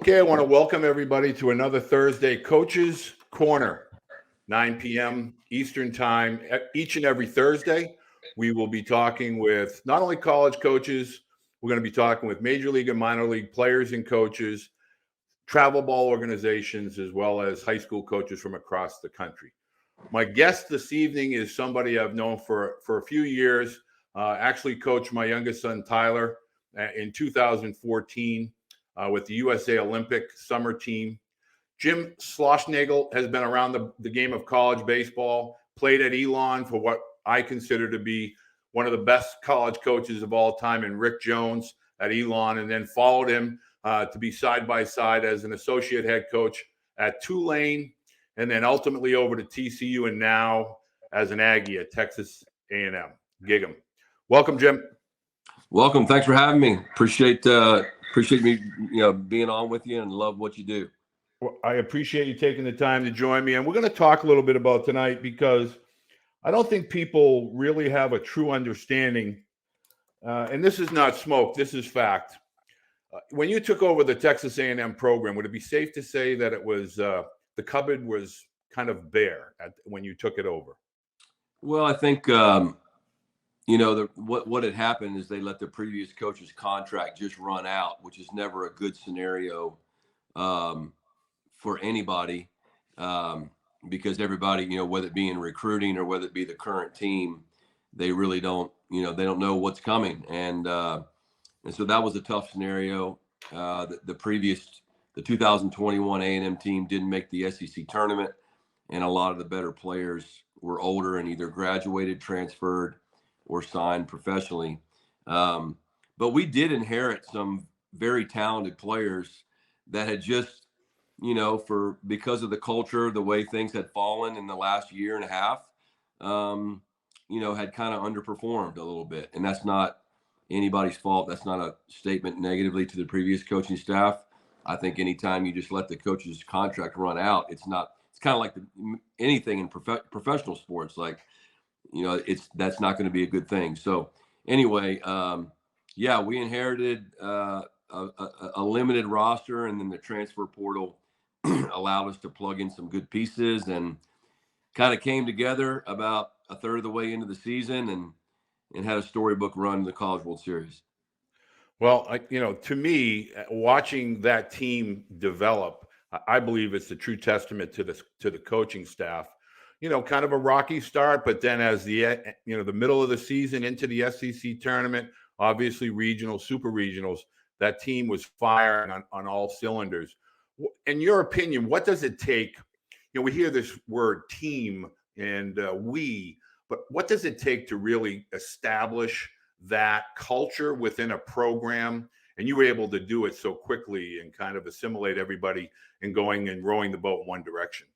Okay, I want to welcome everybody to another Thursday Coaches Corner, 9 p.m. Eastern Time. Each and every Thursday, we will be talking with not only college coaches, we're going to be talking with major league and minor league players and coaches, travel ball organizations, as well as high school coaches from across the country. My guest this evening is somebody I've known for a few years. Actually coached my youngest son, Tyler, in 2014 with the USA Olympic summer team. Jim Schlossnagle has been around the game of college baseball, played at Elon for what I consider to be one of the best college coaches of all time, and Rick Jones at Elon, and then followed him to be side by side as an associate head coach at Tulane, and then ultimately over to TCU, and now as an Aggie at Texas A&M. Gig'em. Welcome, Jim. Welcome. Thanks for having me. Appreciate me, being on with you, and love what you do. Well, I appreciate you taking the time to join me, and we're going to talk a little bit about tonight because I don't think people really have a true understanding, and this is not smoke, this is fact. When you took over the Texas A&M program, would it be safe to say that it was the cupboard was kind of bare when you took it over? Well, I think what had happened is they let the previous coach's contract just run out, which is never a good scenario for anybody, because everybody, whether it be in recruiting or whether it be the current team, they really don't, they don't know what's coming, and so that was a tough scenario. The 2021 A&M team didn't make the SEC tournament, and a lot of the better players were older and either graduated, transferred, or signed professionally. But we did inherit some very talented players that had just, because of the culture, the way things had fallen in the last year and a half, had kind of underperformed a little bit. And that's not anybody's fault. That's not a statement negatively to the previous coaching staff. I think anytime you just let the coach's contract run out, it's kind of like anything in professional sports, like, that's not going to be a good thing. So anyway, we inherited a limited roster, and then the transfer portal allowed us to plug in some good pieces, and kind of came together about a third of the way into the season, and had a storybook run in the College World Series. Well, to me, watching that team develop, I believe it's a true testament to the coaching staff. Kind of a rocky start, but then as the middle of the season into the SEC tournament, obviously regional, super regionals, that team was firing on all cylinders. In your opinion, what does it take? We hear this word team and we, but what does it take to really establish that culture within a program? And you were able to do it so quickly and kind of assimilate everybody and going and rowing the boat in one direction.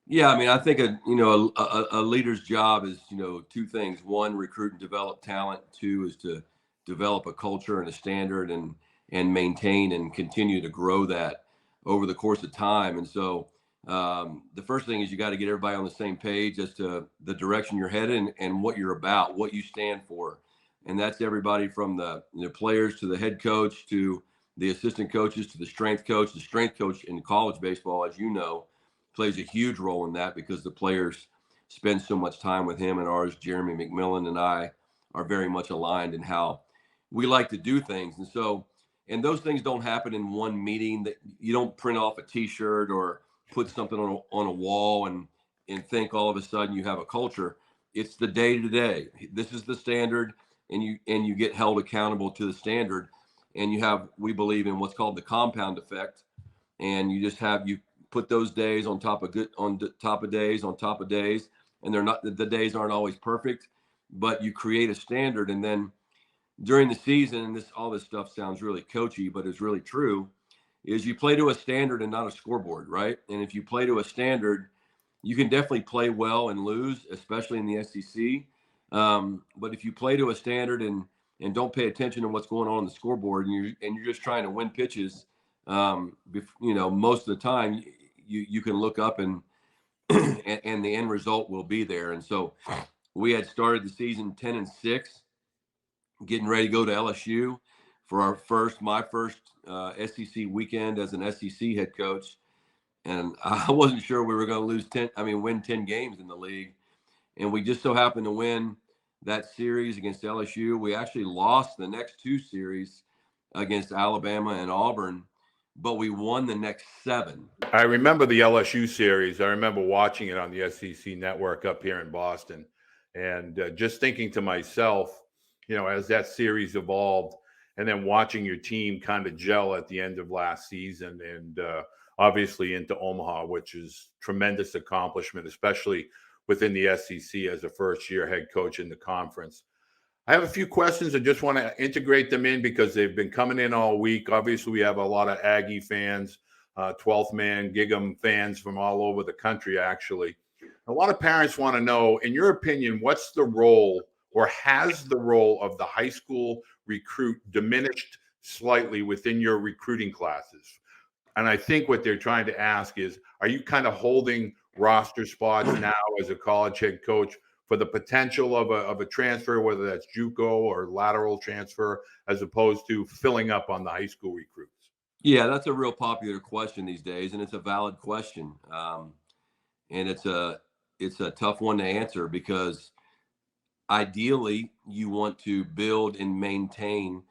Yeah, I mean, I think a leader's job is, two things. One, recruit and develop talent. Two is to develop a culture and a standard, and maintain and continue to grow that over the course of time. And so the first thing is you got to get everybody on the same page as to the direction you're headed and what you're about, what you stand for. And that's everybody from the players to the head coach to the assistant coaches to the strength coach. The strength coach in college baseball, as you know, plays a huge role in that because the players spend so much time with him, and ours, Jeremy McMillan, and I are very much aligned in how we like to do things. And so, and those things don't happen in one meeting. That you don't print off a T-shirt or put something on a wall and think all of a sudden you have a culture. It's the day to day. This is the standard, and you get held accountable to the standard. And we believe in what's called the compound effect, and you put those days on top of days, and the days aren't always perfect, but you create a standard. And then during the season, and all this stuff sounds really coachy, but it's really true, is you play to a standard and not a scoreboard, right? And if you play to a standard, you can definitely play well and lose, especially in the SEC. But if you play to a standard and don't pay attention to what's going on the scoreboard, and you're just trying to win pitches, most of the time you can look up and the end result will be there. And so we had started the season 10-6, getting ready to go to LSU for my first SEC weekend as an SEC head coach. And I wasn't sure we were going to win 10 games in the league. And we just so happened to win that series against LSU. We actually lost the next 2 series against Alabama and Auburn, but we won the next 7. I remember the LSU series. I remember watching it on the SEC network up here in Boston, and just thinking to myself, as that series evolved, and then watching your team kind of gel at the end of last season, and obviously into Omaha, which is tremendous accomplishment, especially within the SEC as a first-year head coach in the conference. I have a few questions. I just want to integrate them in because they've been coming in all week. Obviously, we have a lot of Aggie fans, 12th man, Gig'em fans from all over the country, actually. A lot of parents want to know, in your opinion, what's the role, or has the role of the high school recruit diminished slightly within your recruiting classes? And I think what they're trying to ask is, are you kind of holding roster spots now as a college head coach for the potential of a transfer, whether that's JUCO or lateral transfer, as opposed to filling up on the high school recruits? Yeah, that's a real popular question these days, and it's a valid question. And it's a tough one to answer because ideally you want to build and maintain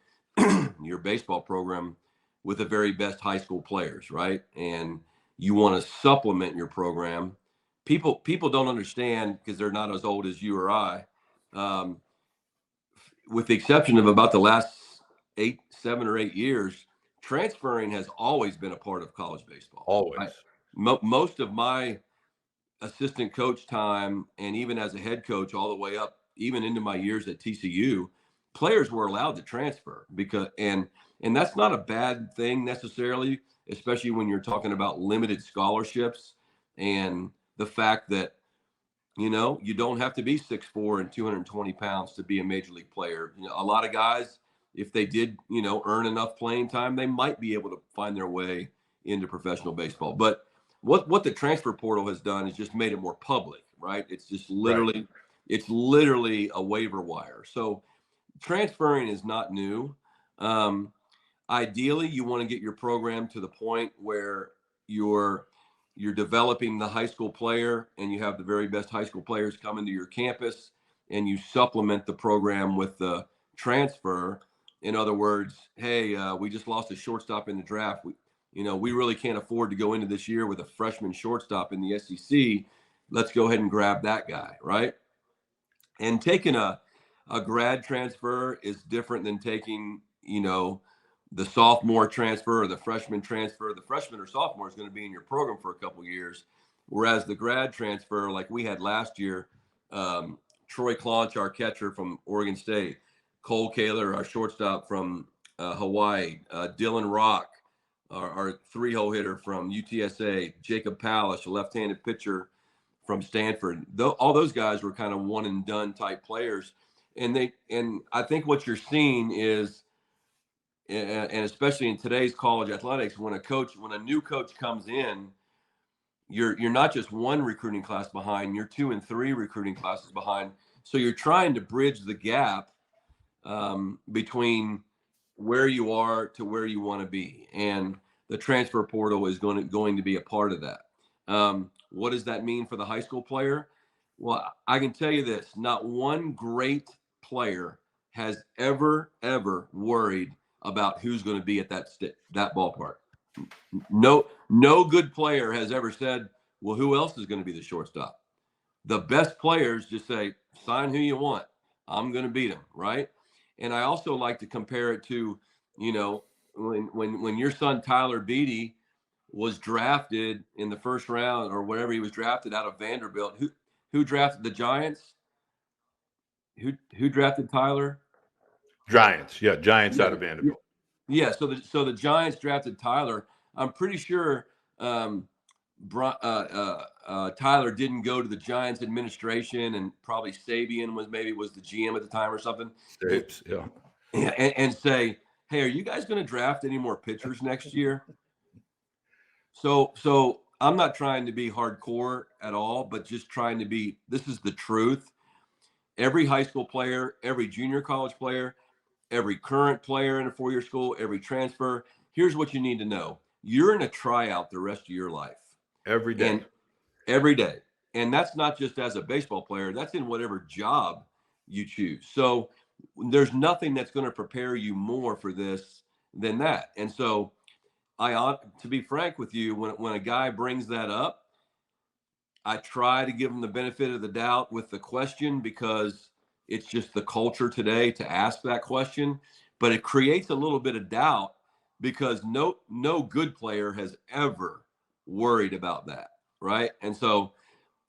your baseball program with the very best high school players, right? And you want to supplement your program. People don't understand, because they're not as old as you or I. With the exception of about the last 7 or 8 years, transferring has always been a part of college baseball. Always. Most of my assistant coach time, and even as a head coach all the way up, even into my years at TCU, players were allowed to transfer and that's not a bad thing necessarily, especially when you're talking about limited scholarships and the fact that, you don't have to be 6'4" and 220 pounds to be a major league player. A lot of guys, if they did, earn enough playing time, they might be able to find their way into professional baseball. But what the transfer portal has done is just made it more public, right? It's just literally, It's literally a waiver wire. So transferring is not new. Ideally, you want to get your program to the point where you're developing the high school player, and you have the very best high school players come into your campus, and you supplement the program with the transfer. In other words, hey, we just lost a shortstop in the draft. We really can't afford to go into this year with a freshman shortstop in the SEC. Let's go ahead and grab that guy, right? And taking a grad transfer is different than taking, the sophomore transfer or the freshman transfer. The freshman or sophomore is going to be in your program for a couple of years, whereas the grad transfer, like we had last year, Troy Claunch, our catcher from Oregon State, Cole Kaler, our shortstop from Hawaii, Dylan Rock, our 3-hole hitter from UTSA, Jacob Palish, a left-handed pitcher from Stanford. All those guys were kind of one and done type players. And I think what you're seeing is, and especially in today's college athletics, when a new coach comes in, you're not just one recruiting class behind, you're 2 and 3 recruiting classes behind. So you're trying to bridge the gap between where you are to where you want to be. And the transfer portal is going to be a part of that. What does that mean for the high school player? Well, I can tell you this: not one great player has ever worried about who's going to be at that ballpark. No good player has ever said, well, who else is going to be the shortstop? The best players just say, sign who you want. I'm going to beat them, right? And I also like to compare it to, when your son Tyler Beede was drafted in the first round or wherever he was drafted out of Vanderbilt. Who drafted the Giants? Who drafted Tyler? Giants. Yeah, Giants out of Vanderbilt. Yeah, so the Giants drafted Tyler. I'm pretty sure Tyler didn't go to the Giants administration, and probably Sabian was the GM at the time or something. Stapes, yeah. And say, hey, are you guys going to draft any more pitchers next year? So I'm not trying to be hardcore at all, but just trying to be, this is the truth. Every high school player, every junior college player, every current player in a 4-year school, every transfer. Here's what you need to know. You're in a tryout the rest of your life. Every day. And every day. And that's not just as a baseball player, that's in whatever job you choose. So there's nothing that's going to prepare you more for this than that. And so I ought to be frank with you, when a guy brings that up, I try to give him the benefit of the doubt with the question, because it's just the culture today to ask that question. But it creates a little bit of doubt, because no good player has ever worried about that, right? And so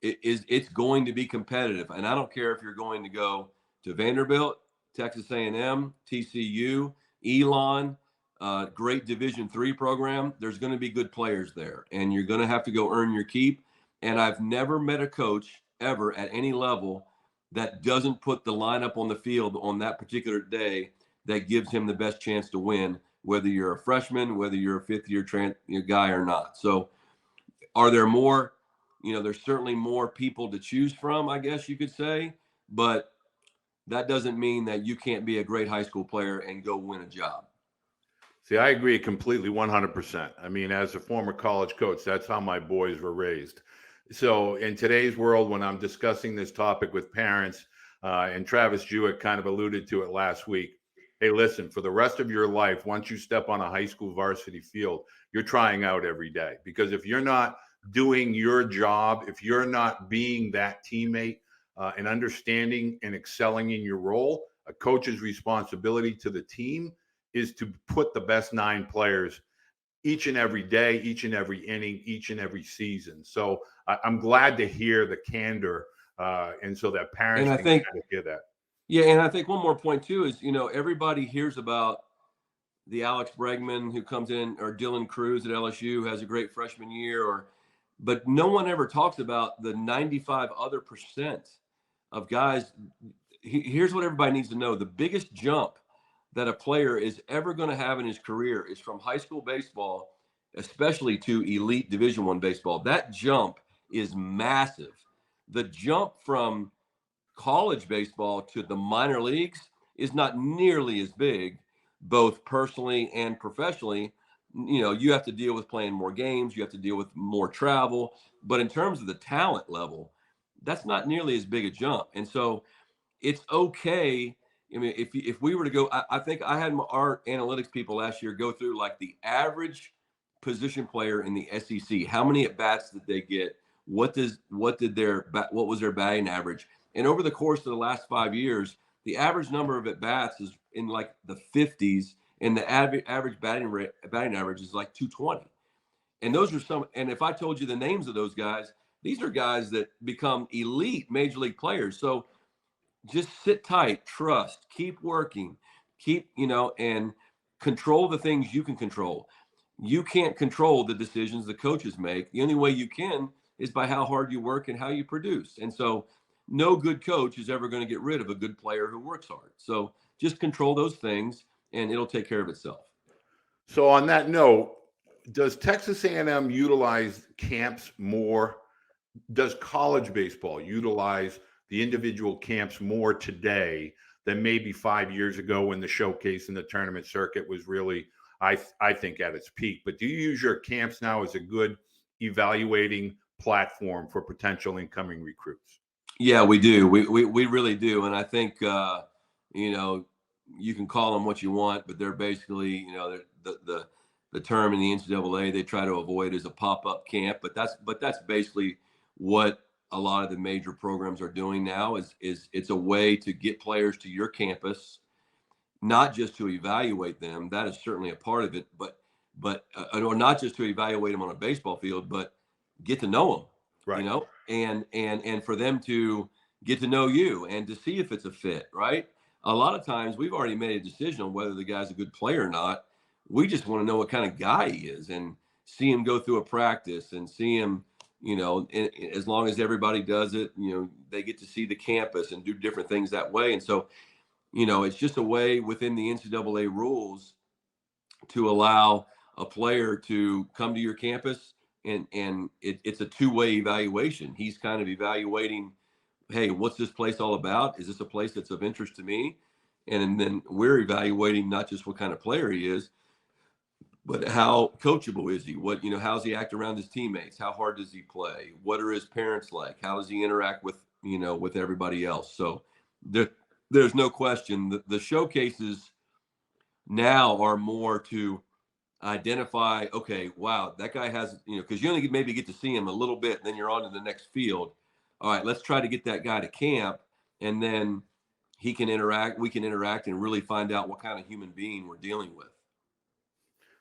it's going to be competitive. And I don't care if you're going to go to Vanderbilt, Texas A&M, TCU, Elon, great Division III program. There's going to be good players there, and you're going to have to go earn your keep. And I've never met a coach ever at any level that doesn't put the lineup on the field on that particular day that gives him the best chance to win, whether you're a freshman, whether you're a fifth-year guy or not. So are there more? There's certainly more people to choose from, I guess you could say, but that doesn't mean that you can't be a great high school player and go win a job. See, I agree completely, 100%. I mean, as a former college coach, that's how my boys were raised. So in today's world, when I'm discussing this topic with parents, and Travis Jewett kind of alluded to it last week, hey, listen, for the rest of your life, once you step on a high school varsity field, you're trying out every day. Because if you're not doing your job, if you're not being that teammate, and understanding and excelling in your role, a coach's responsibility to the team is to put the best 9 players each and every day, each and every inning, each and every season. So I'm glad to hear the candor, and so that parents And I can think, kind of hear that. yeah, and I think one more point too is, everybody hears about the Alex Bregman who comes in, or Dylan Cruz at LSU who has a great freshman year, but no one ever talks about the 95 other percent of guys. Here's what everybody needs to know. The biggest jump that a player is ever going to have in his career is from high school baseball, especially to elite Division I baseball. That jump is massive. The jump from college baseball to the minor leagues is not nearly as big, both personally and professionally. You have to deal with playing more games, you have to deal with more travel, but in terms of the talent level, that's not nearly as big a jump. And so it's okay. I mean, if we were to go, I think I had our analytics people last year go through like the average position player in the SEC. How many at bats did they get? What was their batting average? And over the course of the last 5 years, the average number of at bats is in like the 50s, and the average batting average is like 220. And those are some. And if I told you the names of those guys, these are guys that become elite major league players. So just sit tight, trust, keep working, and control the things you can control. You can't control the decisions the coaches make. The only way you can is by how hard you work and how you produce. And so no good coach is ever going to get rid of a good player who works hard. So just control those things and it'll take care of itself. So on that note, does Texas A&M utilize camps more? Does college baseball utilize the individual camps more today than maybe 5 years ago, when the showcase and the tournament circuit was really, I think, at its peak? But do you use your camps now as a good evaluating platform for potential incoming recruits? Yeah, we do. We really do. And I think, you can call them what you want, but they're basically, the term in the NCAA they try to avoid is a pop-up camp. But that's basically what a lot of the major programs are doing now is it's a way to get players to your campus, not just to evaluate them. That is certainly a part of it, but or not just to evaluate them on a baseball field, but get to know them, Right. and for them to get to know you and to see if it's a fit, right? A lot of times we've already made a decision on whether the guy's a good player or not. We just want to know what kind of guy he is and see him go through a practice and see him, as long as everybody does it, they get to see the campus and do different things that way. And so, it's just a way within the NCAA rules to allow a player to come to your campus, and it's a two-way evaluation. He's kind of evaluating, hey, what's this place all about? Is this a place that's of interest to me? And then we're evaluating not just what kind of player he is, but how coachable is he? What, how's he act around his teammates? How hard does he play? What are his parents like? How does he interact with, with everybody else? So there's no question that the showcases now are more to identify, okay, wow, that guy has, because you only maybe get to see him a little bit, and then you're on to the next field. All right, let's try to get that guy to camp, and then we can interact and really find out what kind of human being we're dealing with.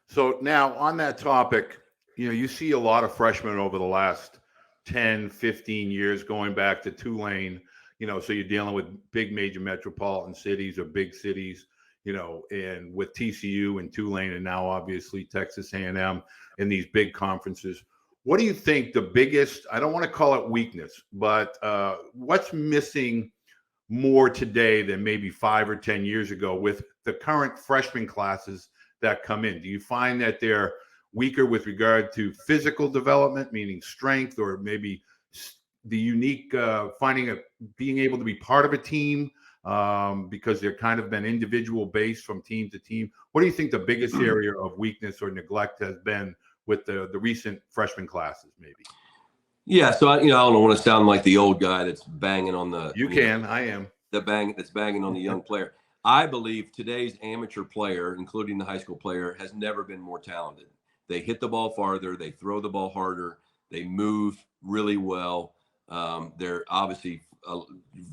So now on that topic, you see a lot of freshmen over the last 10, 15 years going back to Tulane, so you're dealing with big major metropolitan cities or big cities, and with TCU and Tulane and now obviously Texas A&M in these big conferences. What do you think the biggest, I don't want to call it weakness, but what's missing more today than maybe 5 or 10 years ago with the current freshman classes that come in? Do you find that they're weaker with regard to physical development, meaning strength, or maybe the unique being able to be part of a team because they're kind of been individual based from team to team? What do you think the biggest area of weakness or neglect has been with the recent freshman classes, maybe? Yeah, so I don't want to sound like the old guy that's banging on the. I am that's banging on the young player. I believe today's amateur player, including the high school player, has never been more talented. They hit the ball farther, they throw the ball harder, they move really well. They're obviously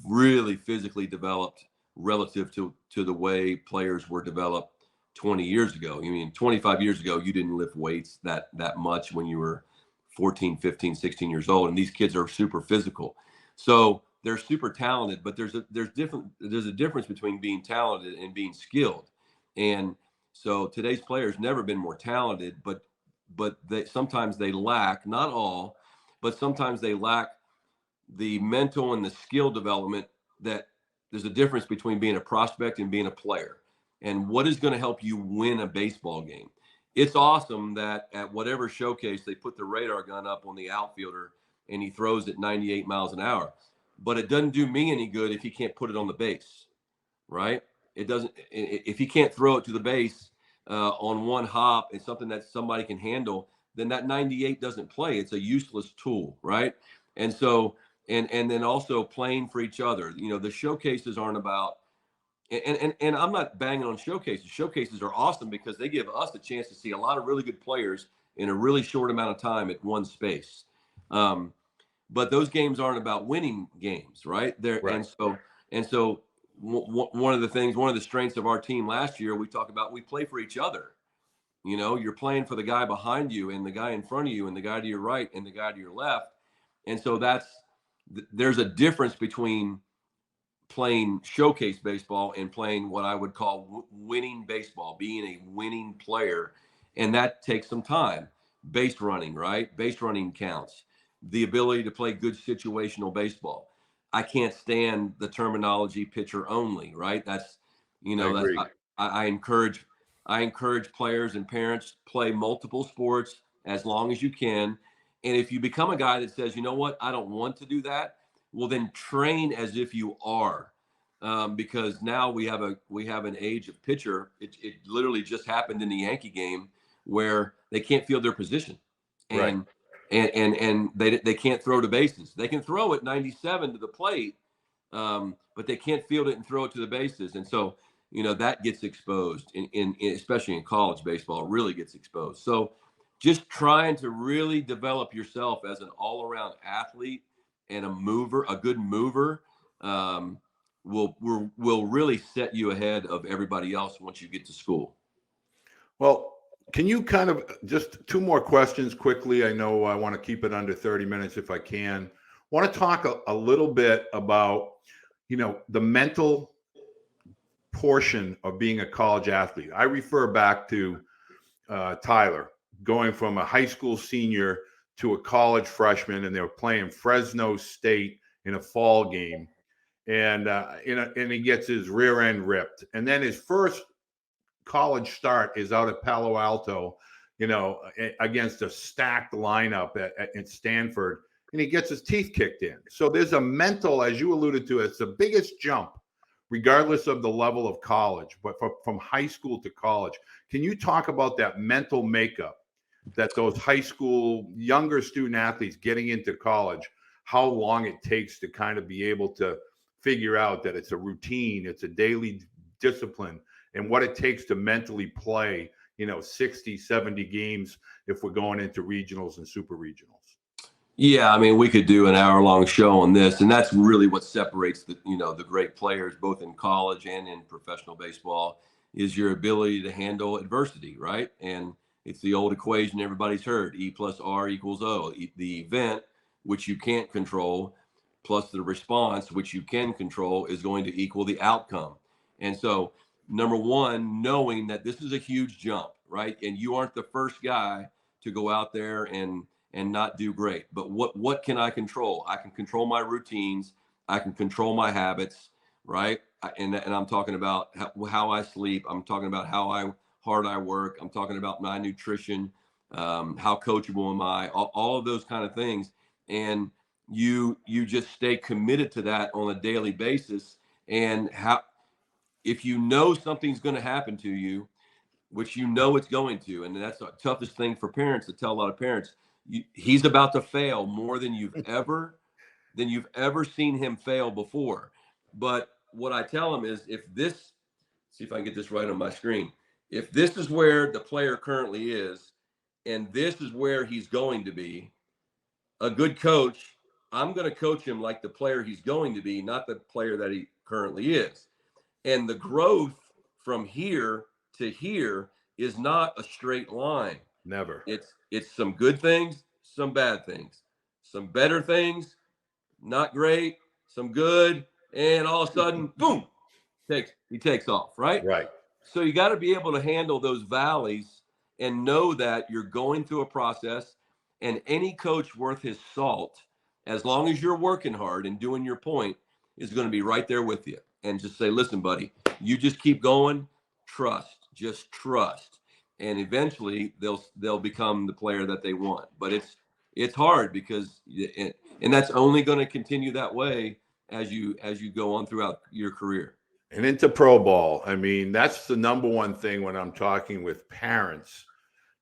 really physically developed relative to the way players were developed 20 years ago. 25 years ago, you didn't lift weights that much when you were 14, 15, 16 years old, and these kids are super physical. So they're super talented, but there's a difference between being talented and being skilled. And so today's players never been more talented, but sometimes they lack, not all, but sometimes they lack the mental and the skill development. That there's a difference between being a prospect and being a player. And what is going to help you win a baseball game? It's awesome that at whatever showcase they put the radar gun up on the outfielder and he throws at 98 miles an hour. But it doesn't do me any good if he can't put it on the base, right? It doesn't. If he can't throw it to the base on one hop, it's something that somebody can handle, then that 98 doesn't play. It's a useless tool, right? And so, and then also playing for each other. The showcases aren't about, and I'm not banging on showcases. Showcases are awesome because they give us a chance to see a lot of really good players in a really short amount of time at one space. But those games aren't about winning games, right? Right. And so one of the strengths of our team last year, we talk about, we play for each other. You're playing for the guy behind you and the guy in front of you and the guy to your right and the guy to your left. And so there's a difference between playing showcase baseball and playing what I would call winning baseball, being a winning player. And that takes some time. Base running, right? Base running counts. The ability to play good situational baseball. I can't stand the terminology pitcher only, right? That's, I encourage players and parents play multiple sports as long as you can. And if you become a guy that says, you know what, I don't want to do that, well, then train as if you are, because now we have an age of pitcher. It literally just happened in the Yankee game where they can't field their position, and right. and they can't throw to bases. They can throw at 97 to the plate, but they can't field it and throw it to the bases. And so that gets exposed in especially in college baseball. It really gets exposed. So just trying to really develop yourself as an all-around athlete and a good mover, will really set you ahead of everybody else once you get to school. Well, can you kind of just two more questions quickly? I know I want to keep it under 30 minutes if I can. Want to talk a little bit about, the mental portion of being a college athlete. I refer back to Tyler going from a high school senior to a college freshman, and they were playing Fresno State in a fall game. And and he gets his rear end ripped. And then his first college start is out at Palo Alto, against a stacked lineup at Stanford, and he gets his teeth kicked in. So there's a mental, as you alluded to, it's the biggest jump regardless of the level of college, but from high school to college, can you talk about that mental makeup that those high school younger student athletes getting into college, how long it takes to kind of be able to figure out that it's a routine, it's a daily discipline, and what it takes to mentally play, 60, 70 games if we're going into regionals and super regionals? Yeah, I mean, we could do an hour-long show on this, and that's really what separates the great players, both in college and in professional baseball, is your ability to handle adversity, right? And it's the old equation everybody's heard: E plus R equals O. The event, which you can't control, plus the response, which you can control, is going to equal the outcome. And so, number one, knowing that this is a huge jump, right? And you aren't the first guy to go out there and not do great. But what can I control? I can control my routines. I can control my habits, right? And I'm talking about how I sleep. I'm talking about how hard I work. I'm talking about my nutrition, how coachable am I? All of those kind of things. And you just stay committed to that on a daily basis. And if you know something's going to happen to you, which it's going to, and that's the toughest thing for parents to tell a lot of parents. He's about to fail more than you've ever seen him fail before. But what I tell him is, see if I can get this right on my screen. If this is where the player currently is, and this is where he's going to be, a good coach, I'm going to coach him like the player he's going to be, not the player that he currently is. And the growth from here to here is not a straight line. Never. It's some good things, some bad things, some better things, not great, some good, and all of a sudden, boom, he takes off, right? Right. So you got to be able to handle those valleys and know that you're going through a process. And any coach worth his salt, as long as you're working hard and doing your point, is going to be right there with you and just say, listen, buddy, you just keep going, just trust. And eventually they'll become the player that they want. But it's hard because and that's only going to continue that way as you go on throughout your career. And into pro ball. I mean, that's the number one thing when I'm talking with parents,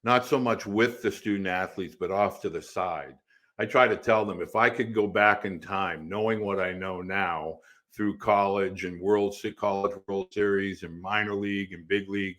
not so much with the student athletes, but off to the side. I try to tell them, if I could go back in time, knowing what I know now through college and college World Series and minor league and big league,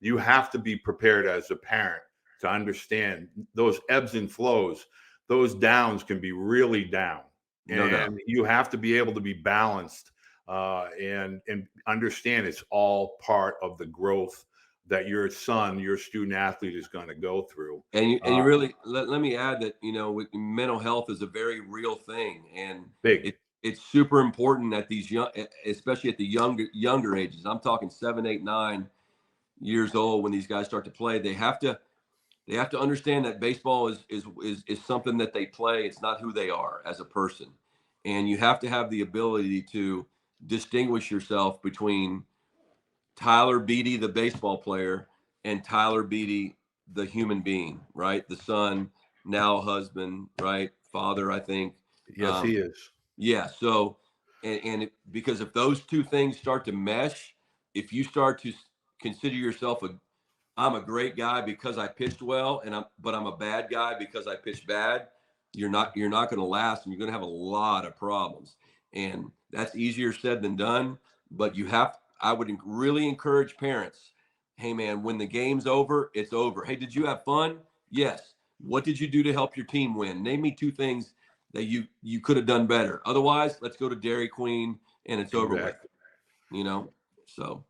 you have to be prepared as a parent to understand those ebbs and flows. Those downs can be really down. No doubt. And you have to be able to be balanced and understand it's all part of the growth that your student athlete is going to go through. And you really let me add that, mental health is a very real thing, and Big. It's super important at these especially at the younger ages. I'm talking 7, 8, 9 years old when these guys start to play. They have to understand that baseball is something that they play. It's not who they are as a person, and you have to have the ability to distinguish yourself between Tyler Beede, the baseball player, and Tyler Beede, the human being, right? The son, now husband, right? Father, I think. Yes, he is. Yeah. So, because if those two things start to mesh, if you start to consider yourself I'm a great guy because I pitched well, but I'm a bad guy because I pitched bad, you're not going to last, and you're going to have a lot of problems. And that's easier said than done. But I would really encourage parents. Hey man, when the game's over, it's over. Hey, did you have fun? Yes. What did you do to help your team win? Name me 2 things that you could have done better. Otherwise, let's go to Dairy Queen and it's over with. So.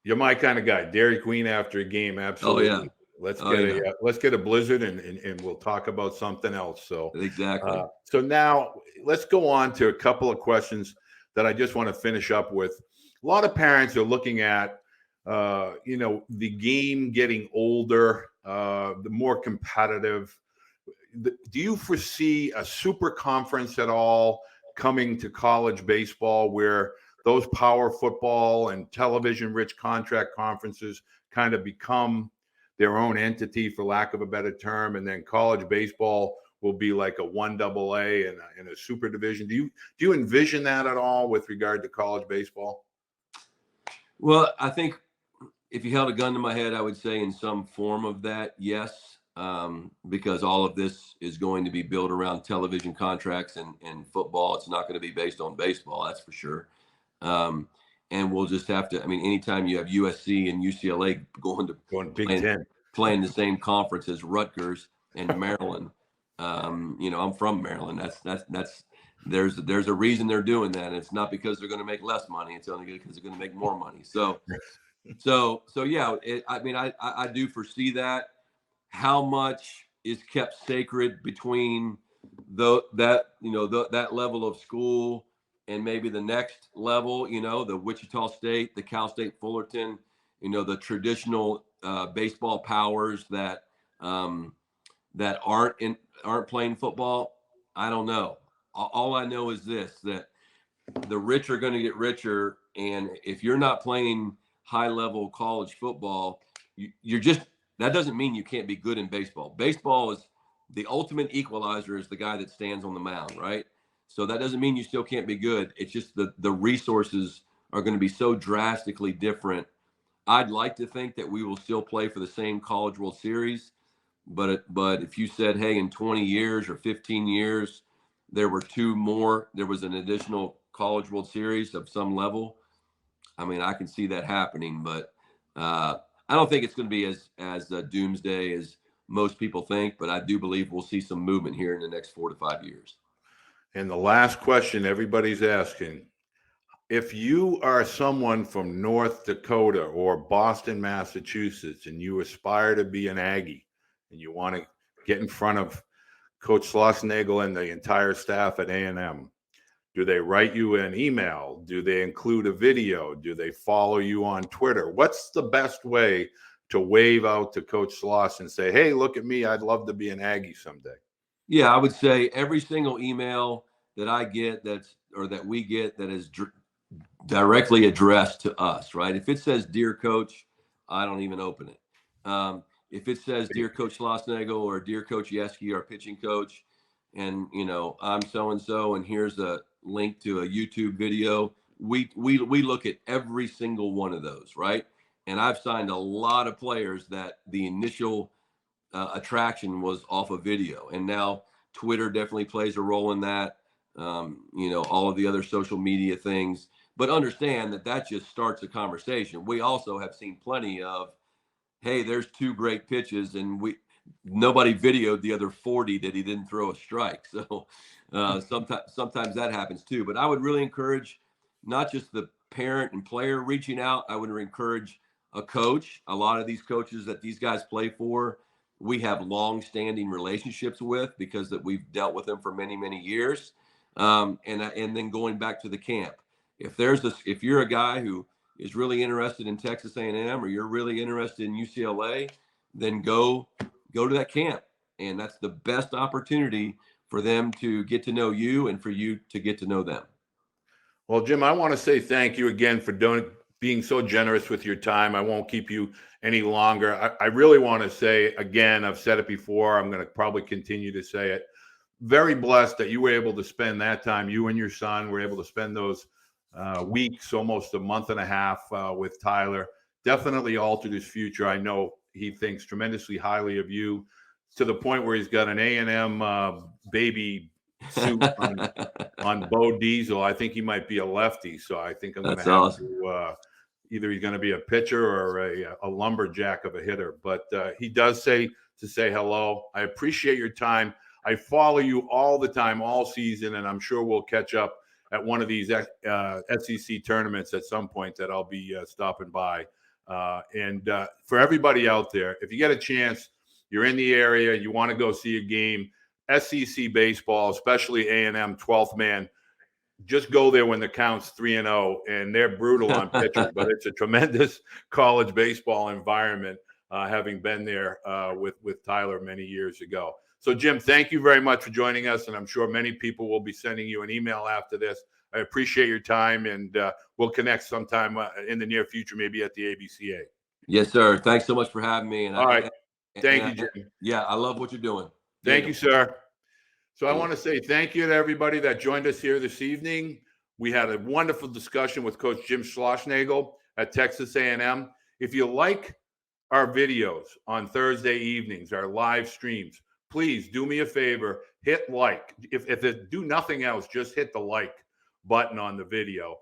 You're my kind of guy. Dairy Queen after a game, absolutely. Oh, yeah. Let's get a blizzard and we'll talk about something else. So exactly. So now let's go on to a couple of questions that I just want to finish up with. A lot of parents are looking at the game getting older, the more competitive. Do you foresee a super conference at all coming to college baseball where those power football and television rich contract conferences kind of become their own entity, for lack of a better term, and then college baseball will be like a 1AA and a super division? Do you envision that at all with regard to college baseball? Well, I think if you held a gun to my head, I would say in some form of that, yes, because all of this is going to be built around television contracts and football. It's not going to be based on baseball, that's for sure. Um, and we'll just have to. I mean, anytime you have USC and UCLA going to Going Big playing, Ten. playing the same conference as Rutgers and Maryland, I'm from Maryland. That's there's a reason they're doing that. And it's not because they're going to make less money. It's only because they're going to make more money. So yeah, I do foresee that. How much is kept sacred between that level of school and maybe the next level, the Wichita State, the Cal State Fullerton, the traditional baseball powers that aren't playing football. I don't know. All I know is this, that the rich are going to get richer, and if you're not playing high level college football, you're just, that doesn't mean you can't be good in baseball. Baseball is the ultimate equalizer, is the guy that stands on the mound, right? So that doesn't mean you still can't be good. It's just the resources are going to be so drastically different. I'd like to think that we will still play for the same College World Series, but if you said, hey, in 20 years or 15 years, there was an additional College World Series of some level, I mean, I can see that happening, but I don't think it's going to be as doomsday as most people think, but I do believe we'll see some movement here in the next 4 to 5 years. And the last question everybody's asking, if you are someone from North Dakota or Boston, Massachusetts, and you aspire to be an Aggie and you want to get in front of Coach Schlossnagle and the entire staff at A&M, do they write you an email? Do they include a video? Do they follow you on Twitter? What's the best way to wave out to Coach Schloss and say, hey, look at me, I'd love to be an Aggie someday? Yeah, I would say every single email that I get that we get that is directly addressed to us, right? If it says "Dear Coach," I don't even open it. If it says "Dear Coach Schlossnagle" or "Dear Coach Yeski," our pitching coach, and I'm so and so, and here's a link to a YouTube video, we look at every single one of those, right? And I've signed a lot of players that the initial attraction was off of video, and now Twitter definitely plays a role in that. All of the other social media things, but understand that just starts a conversation. We also have seen plenty of, hey, there's 2 great pitches, and nobody videoed the other 40 that he didn't throw a strike. So sometimes that happens too. But I would really encourage not just the parent and player reaching out. I would encourage a coach. A lot of these coaches that these guys play for, we have long-standing relationships with because that we've dealt with them for many, many years. And then going back to the camp, if you're a guy who is really interested in Texas A&M or you're really interested in UCLA, then go to that camp, and that's the best opportunity for them to get to know you and for you to get to know them. Well, Jim, I want to say thank you again for being so generous with your time. I won't keep you any longer. I really want to say again, I've said it before, I'm going to probably continue to say it. Very blessed that you were able to spend that time, you and your son were able to spend those weeks, almost a month and a half with Tyler. Definitely altered his future. I know he thinks tremendously highly of you, to the point where he's got an A&M baby suit on Bo Diesel. I think he might be a lefty, so I think I'm going to have awesome. to either he's going to be a pitcher or a lumberjack of a hitter. But he does say to say hello. I appreciate your time. I follow you all the time, all season, and I'm sure we'll catch up at one of these SEC tournaments at some point that I'll be stopping by. And for everybody out there, if you get a chance, you're in the area, you want to go see a game, SEC baseball, especially A&M 12th man, just go there when the count's 3-0, and they're brutal on pitchers, but it's a tremendous college baseball environment, having been there with Tyler many years ago. So, Jim, thank you very much for joining us, and I'm sure many people will be sending you an email after this. I appreciate your time, and we'll connect sometime in the near future, maybe at the ABCA. Yes, sir. Thanks so much for having me. All right. Thank you, Jim. Yeah, I love what you're doing. Thank you, sir. So I want to say thank you to everybody that joined us here this evening. We had a wonderful discussion with Coach Jim Schlossnagle. at Texas A&M. If you like our videos on Thursday evenings, our live streams, please do me a favor, hit like. If it do nothing else, just hit the like button on the video.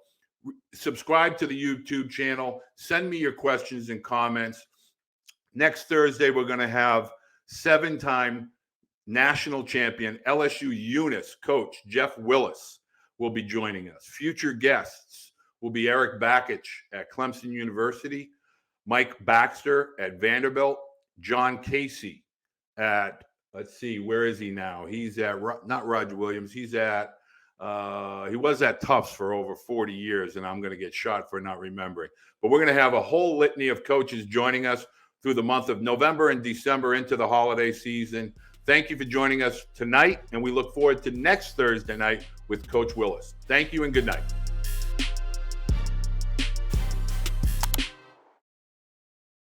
Subscribe to the YouTube channel. Send me your questions and comments. Next Thursday, we're going to have 7-time national champion LSU Eunice coach Jeff Willis will be joining us. Future guests will be Eric Bakich at Clemson University, Mike Baxter at Vanderbilt, John Casey at, let's see, where is he now? He's at, not Roger Williams, he's at, he was at Tufts for over 40 years, and I'm going to get shot for not remembering. But we're going to have a whole litany of coaches joining us through the month of November and December into the holiday season. Thank you for joining us tonight, and we look forward to next Thursday night with Coach Willis. Thank you and good night.